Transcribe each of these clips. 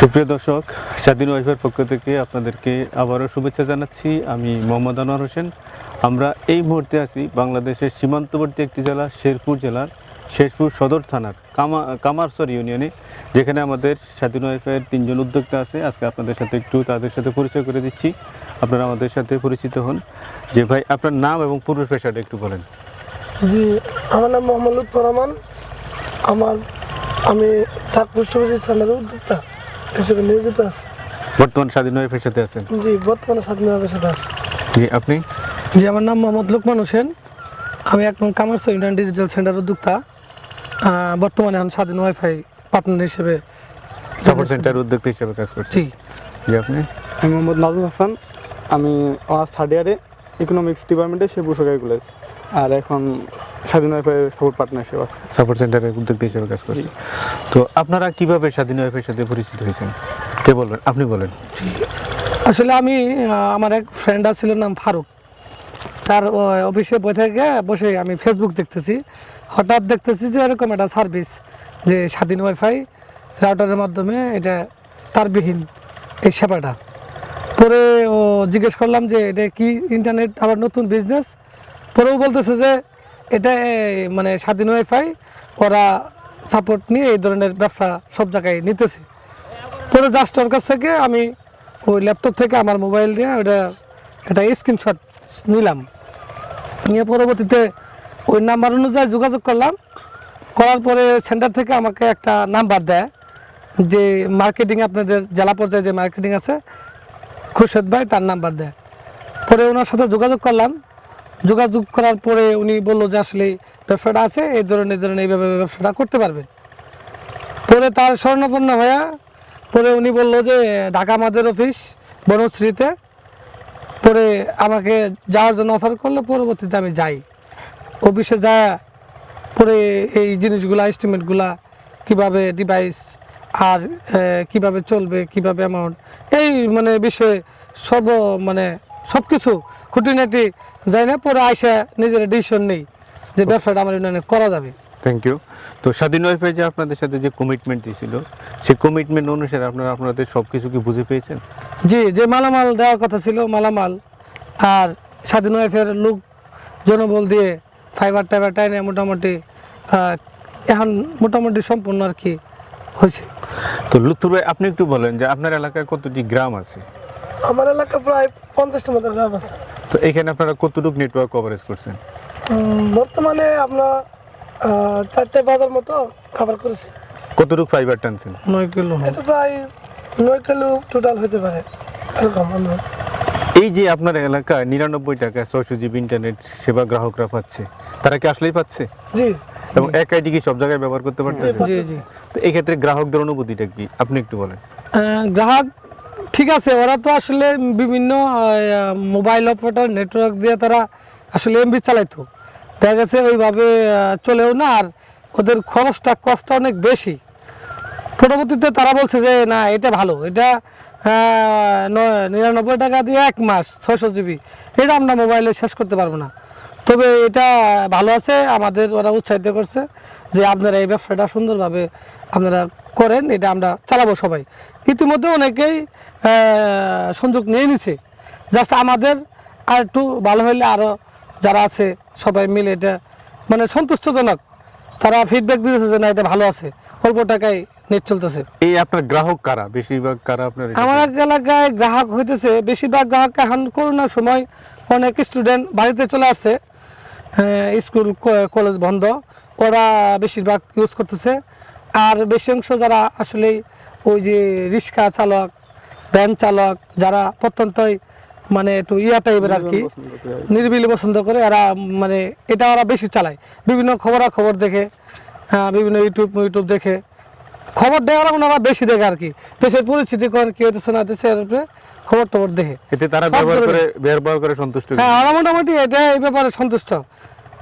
সুপ্রিয় দর্শক, স্বাধীন ওয়াইফাইয়ের পক্ষ থেকে আপনাদেরকে আবারও শুভেচ্ছা জানাচ্ছি। আমি মোহাম্মদ আনোয়ার হোসেন। আমরা এই মুহূর্তে আছি বাংলাদেশের সীমান্তবর্তী একটি জেলা, শেরপুর জেলার শেরপুর সদর থানার কামারসর ইউনিয়নে, যেখানে আমাদের স্বাধীন ওয়াইফাইয়ের 3জন উদ্যোক্তা আছে। আজকে আপনাদের সাথে একটু তাদের সাথে পরিচয় করে দিচ্ছি, আপনারা আমাদের সাথে পরিচিত হন। যে ভাই, আপনার নাম এবং পূর্ব পেশাটা একটু বলেন। জি, আমার নাম মোহাম্মদ লুৎফর রহমান। আমি ঢাকপুর সবজি সেন্টারের উদ্যোক্তা হিসেবে নিয়োজিত আছি। বর্তমান স্বাধীন ওয়াইফাইয়ের সাথে আছেন? জি, বর্তমানে স্বাধীন ভাবে সাথে আছি। জি, আপনি? জি, আমার নাম মোহাম্মদ লোকমান হোসেন। আমি এখন কামারসর ইউনিয়ন ডিজিটাল সেন্টার উদ্যোক্তা, বর্তমানে এখন স্বাধীন ওয়াইফাই পার্টনার হিসেবে সাপোর্ট সেন্টার উদ্যোক্তা হিসেবে কাজ করছি। জি। জি, আপনি? আমি মোহাম্মদ নাজমুল হাসান। আমি অনার্স থার্ড ইয়ারে ইকোনমিক্স ডিপার্টমেন্টে শেরপুর সরকারি কলেজ, আর এখন স্বাধীন ওয়াইফাই সাপোর্ট পার্টনারশিপ আছে। সাপোর্ট সেন্টারের উদ্যোক্তা হিসেবে কাজ করছি। তো আপনারা কিভাবে স্বাধীন ওয়াইফাইয়ের সাথে পরিচিত হয়েছেন? কে বলবেন? আপনি বলেন। আসলে আমি আমার এক ফ্রেন্ড ছিল, নাম ফারুক। তার অফিসে বসে আমি ফেসবুক দেখতেছি, হঠাৎ দেখতেছি যে এরকম একটা সার্ভিস, যে স্বাধীন ওয়াইফাই রাউটারের মাধ্যমে এটা তারবিহীন এই সেবাটা। পরে ও জিজ্ঞেস করলাম যে এটা কি ইন্টারনেট আবার নতুন বিজনেস। পরেও বলতেছে যে এটা মানে স্বাধীন ওয়াইফাই ওরা সাপোর্ট নিয়ে এই ধরনের ব্যবসা সব জায়গায় নিতেছে। পরে জাস্ট ওর কাছ থেকে আমি ওই ল্যাপটপ থেকে আমার মোবাইল দিয়ে ওটা একটা স্ক্রিনশট নিলাম, নিয়ে পরবর্তীতে ওই নাম্বার অনুযায়ী যোগাযোগ করলাম। করার পরে সেন্টার থেকে আমাকে একটা নাম্বার দেয়, যে মার্কেটিং, আপনাদের জেলা পর্যায়ে যে মার্কেটিং আছে খুরশেদ ভাই, তার নাম্বার দেয়। পরে ওনার সাথে যোগাযোগ করলাম। যোগাযোগ করার পরে উনি বললো যে আসলে ব্যবসাটা আছে, এই ধরনের এইভাবে ব্যবসাটা করতে পারবেন। পরে তার স্বর্ণাপন্ন হয়ে পরে উনি বললো যে ঢাকা আমাদের অফিস বনশ্রীতে। পরে আমাকে যাওয়ার জন্য অফার করলে পরবর্তীতে আমি যাই অফিসে। যায় পরে এই জিনিসগুলা, এস্টিমেটগুলা, কিভাবে ডিভাইস আর কিভাবে চলবে, কিভাবে অ্যামাউন্ট, এই মানে বিষয়ে সব কিছু খুঁটিনাটি যাই না। পরে আইসা নিজের ডিসিশন নেই যে ব্যবসাটা আমার ইউনিয়নে করা যাবে। Thank you. তো স্বাধীন ওয়াইফাই যে আপনাদের সাথে যে কমিটমেন্ট দিয়েছিল, সেই কমিটমেন্ট অনুসারে আপনাদের সব কিছু কি বুঝে পেয়েছেন? জি, যে মালামাল দেওয়ার কথা ছিল মালামাল, আর স্বাধীন ওয়াইফাইয়ের লোক জনবল দিয়ে ফাইবার টাইবার টাইনে মোটামুটি এখন মোটামুটি সম্পূর্ণ আর কি হয়েছে। তো লুৎফর ভাই, আপনি একটু বলেন যে আপনার এলাকায় কতটি গ্রাম আছে? আমার এলাকা প্রায় 50টার মতো গ্রাম আছে। তো এখানে আপনারা কতটুকু নেটওয়ার্ক কভারেজ করছেন? বর্তমানে আমরা 4টে বাজার মতো কভার করেছি। কতটুকু ফাইবার টানছেন? 9 কিলো। এটা প্রায় 9 কিলো টোটাল হতে পারে এরকম। এই যে আপনার এলাকায় 99 টাকায় 600 জিবি ইন্টারনেট সেবা গ্রাহকরা পাচ্ছে, তারা কি আসলেই পাচ্ছে? জি। এবং এক আইডি কি সব জায়গায় ব্যবহার করতে পারছে? জি জি। তো এই ক্ষেত্রে গ্রাহকদের অনুভূতিটা কি, আপনি একটু বলেন। গ্রাহক ঠিক আছে, ওরা তো আসলে বিভিন্ন মোবাইল অপারেটর নেটওয়ার্ক দিয়ে তারা আসলে এমবি চালাইতো, দেখা গেছে ওইভাবে চলেও না, আর ওদের কষ্টটা অনেক বেশি। পরবর্তীতে তারা বলছে যে না, এটা ভালো, এটা 99 টাকা দিয়ে 1 মাস 600 জিবি, এটা আমরা মোবাইলে শেষ করতে পারবো না। তবে এটা ভালো আছে, আমাদের ওরা উৎসাহিত করছে যে আপনারা এই ব্যবসাটা সুন্দরভাবে আপনারা করেন, এটা আমরা চালাবো সবাই। ইতিমধ্যে অনেকেই সংযোগ নিয়ে নিছে, জাস্ট আমাদের আর একটু ভালো হইলে আরও যারা আছে সবাই মিলে এটা মানে সন্তুষ্টজনক তারা ফিডব্যাক দিতেছে যে না, এটা ভালো আছে, অল্প টাকায় নেট চলতেছে। এই আপনার গ্রাহক কারা, বেশিরভাগ কারা আপনার? আমার এলাকায় গ্রাহক হইতেছে বেশিরভাগ গ্রাহক এখন করোনার সময় অনেক স্টুডেন্ট বাড়িতে চলে আসছে, স্কুল কলেজ বন্ধ, ওরা বেশিরভাগ ইউজ করতেছে। আর বেশি অংশ যারা আসলে ওই যে রিক্সা চালক, ভ্যান চালক, যারা প্রত্যন্তই মানে একটু টাইপের আর কি, নিরিবিলি পছন্দ করে, এরা মানে এটা ওরা বেশি চালায়। বিভিন্ন খবর দেখে, বিভিন্ন ইউটিউব দেখে খবর দেওয়ার ওনারা বেশি দেখে আর কি, দেশের পরিস্থিতি কি হতেছে না হতেছে এর উপরে খবর দেখে, এতে তারা ব্যবহার করে সন্তুষ্ট। হ্যাঁ, ওরা মোটামুটি এটা এই ব্যাপারে সন্তুষ্ট।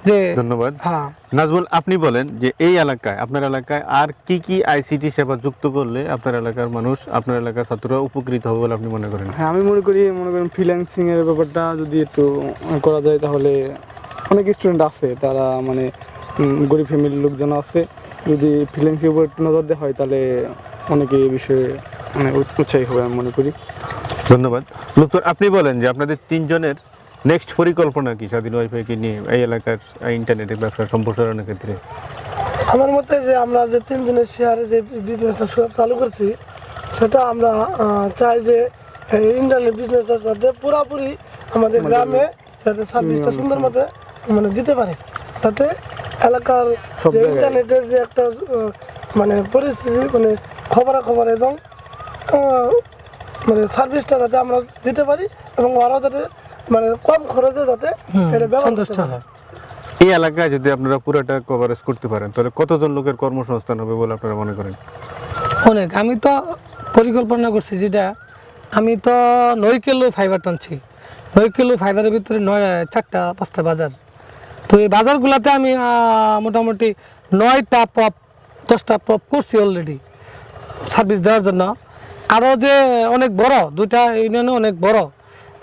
যে ধন্যবাদ। হ্যাঁ, নাজমুল, আপনি বলেন যে এই এলাকায়, আপনার এলাকায় আর কি কি আইসিটি সেবা যুক্ত করলে আপনার এলাকার মানুষ, আপনার এলাকার ছাত্ররা উপকৃত হবে বলে আপনি মনে করেন? হ্যাঁ, আমি মনে করেন ফ্রিল্যান্সিং এর ব্যাপারটা যদি একটু করা যায়, তাহলে অনেক স্টুডেন্ট আছে, তারা মানে গরিব ফ্যামিলির লোকজন আছে, যদি ফ্রিল্যান্সিং উপর একটু নজর দেওয়া হয় তাহলে অনেকে এই বিষয়ে মানে উৎসাহী হবে আমি মনে করি। ধন্যবাদ। লুৎফর, আপনি বলেন যে আপনাদের তিনজনের নেক্সট পরিকল্পনা কি স্বাধীন ওয়াইফাইকে নিয়ে এই এলাকার ইন্টারনেটের ব্যবসা সম্প্রসারণের ক্ষেত্রে? আমার মতে যে আমরা যে 3 জনের শেয়ারে যে বিজনেসটা চালু করছি, সেটা আমরা চাই যে এই ইন্টারনেট বিজনেসটা যাতে পুরাপুরি আমাদের গ্রামে যাতে সার্ভিসটা সুন্দর মতো মানে দিতে পারে, যাতে এলাকার সব যে জায়গায়। ইন্টারনেটের যে একটা মানে পরিস্থিতি মানে খবরাখবর এবং মানে সার্ভিসটা যাতে আমরা দিতে পারি এবং ওরাও যাতে মানে কম খরচে যাতে এটা ব্যবহার সন্তুষ্ট করতে পারে। হয়। এই এলাকায় যদি আপনারা পুরোটা কভারেজ করতে পারেন তাহলে কতজন লোকের কর্মসংস্থান হবে বলে আপনারা মনে করেন? অনেক। আমি তো পরিকল্পনা করছি যেটা, আমি তো 9 কিলো ফাইবার টানছি। 9 কিলো ফাইবারের ভিতরে 4-5টা বাজার। তো এই বাজারগুলোতে আমি মোটামুটি 9টা পপ 10টা পপ করছি অলরেডি সার্ভিস দেওয়ার জন্য। আরও যে অনেক বড় 2টা ইউনিয়নে অনেক বড়,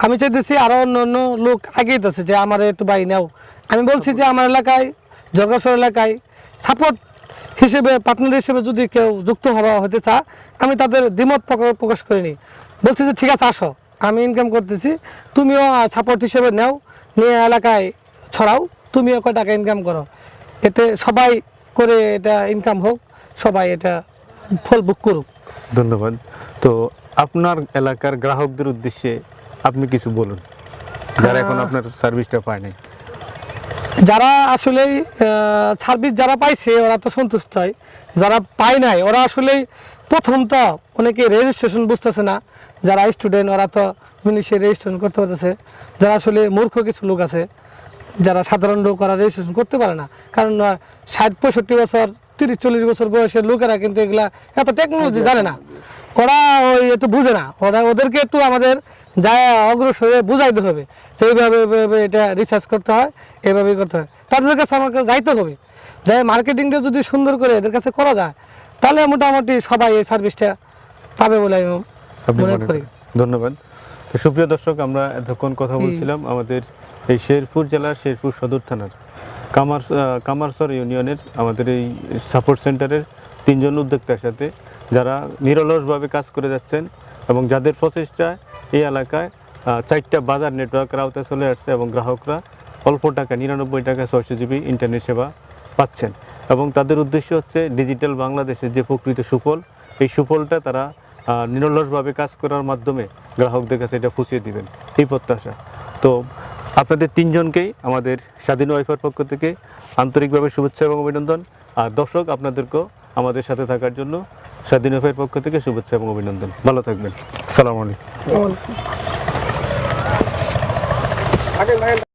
আমি চাইতেছি আরও অন্য অন্য লোক আগেইতেছে যে আমার একটু বাই নাও। আমি বলছি যে আমার এলাকায়, জর্গাসর এলাকায় সাপোর্ট হিসেবে, পার্টনার হিসেবে যদি কেউ যুক্ত হতে চায়, আমি তাদের দ্বিমত প্রকাশ করিনি। বলছি যে ঠিক আছে আসো, আমি ইনকাম করতেছি, তুমিও সাপোর্ট হিসেবে নাও, নিয়ে এলাকায় ছড়াও, তুমিও কয় টাকা ইনকাম করো, এতে সবাই করে এটা ইনকাম হোক, সবাই এটা ফল ভোগ করুক। ধন্যবাদ। তো আপনার এলাকার গ্রাহকদের উদ্দেশ্যে আপনি কিছু বলুন, যারা এখন আপনার সার্ভিসটা পায় নাই। যারা আসলেই সার্ভিস যারা পাইছে ওরা তো সন্তুষ্ট হয়, যারা পায় নাই ওরা আসলেই প্রথম তো অনেকে রেজিস্ট্রেশন বুঝতেছে না, যারা স্টুডেন্ট ওরা তো মিনিশে রেজিস্ট্রেশন করতে পারতেছে, যারা আসলে মূর্খ কিছু লোক আছে যারা সাধারণ লোক ওরা রেজিস্ট্রেশন করতে পারে না, কারণ 60-65 বছর 30-40 বছর বয়সের লোকেরা কিন্তু এগুলা এত টেকনোলজি জানে না, ওরা ওই এত বুঝে না, ওদেরকে একটু আমাদের যায় অগ্রসরে বুঝাইতে হবে যে এইভাবে এটা রিসার্চ করতে হয়, এইভাবেই করতে হয়। তাদের কাছে আমাকে যাইতে হবে, যাই মার্কেটিংটা যদি সুন্দর করে এদের কাছে করা যায় তাহলে মোটামুটি সবাই এই সার্ভিসটা পাবে বলে আমি আপনি মনে মনে করি। করেন? ধন্যবাদ। তো সুপ্রিয় দর্শক, আমরা এতক্ষণ কথা বলছিলাম আমাদের এই শেরপুর জেলার শেরপুর সদর থানার কামারসর ইউনিয়নের আমাদের এই সাপোর্ট সেন্টারের 3 জন উদ্যোক্তার সাথে, যারা নিরলসভাবে কাজ করে যাচ্ছেন এবং যাদের প্রচেষ্টায় এই এলাকায় 4টা বাজার নেটওয়ার্কের আওতায় চলে আসছে এবং গ্রাহকরা অল্প টাকা 99 টাকা 600 GB ইন্টারনেট সেবা পাচ্ছেন। এবং তাদের উদ্দেশ্য হচ্ছে ডিজিটাল বাংলাদেশের যে প্রকৃত সুফল, এই সুফলটা তারা নিরলসভাবে কাজ করার মাধ্যমে গ্রাহকদের কাছে এটা পৌঁছে দিবেন, এই প্রত্যাশা। তো আপনাদের 3 জনকেই আমাদের স্বাধীন ওয়াইফাইয়ের পক্ষ থেকে আন্তরিকভাবে শুভেচ্ছা এবং অভিনন্দন। আর দর্শক, আপনাদেরকেও আমাদের সাথে থাকার জন্য স্বাধীন ওয়াইফাইয়ের পক্ষ থেকে শুভেচ্ছা এবং অভিনন্দন। ভালো থাকবেন। আসসালামু আলাইকুম। আমার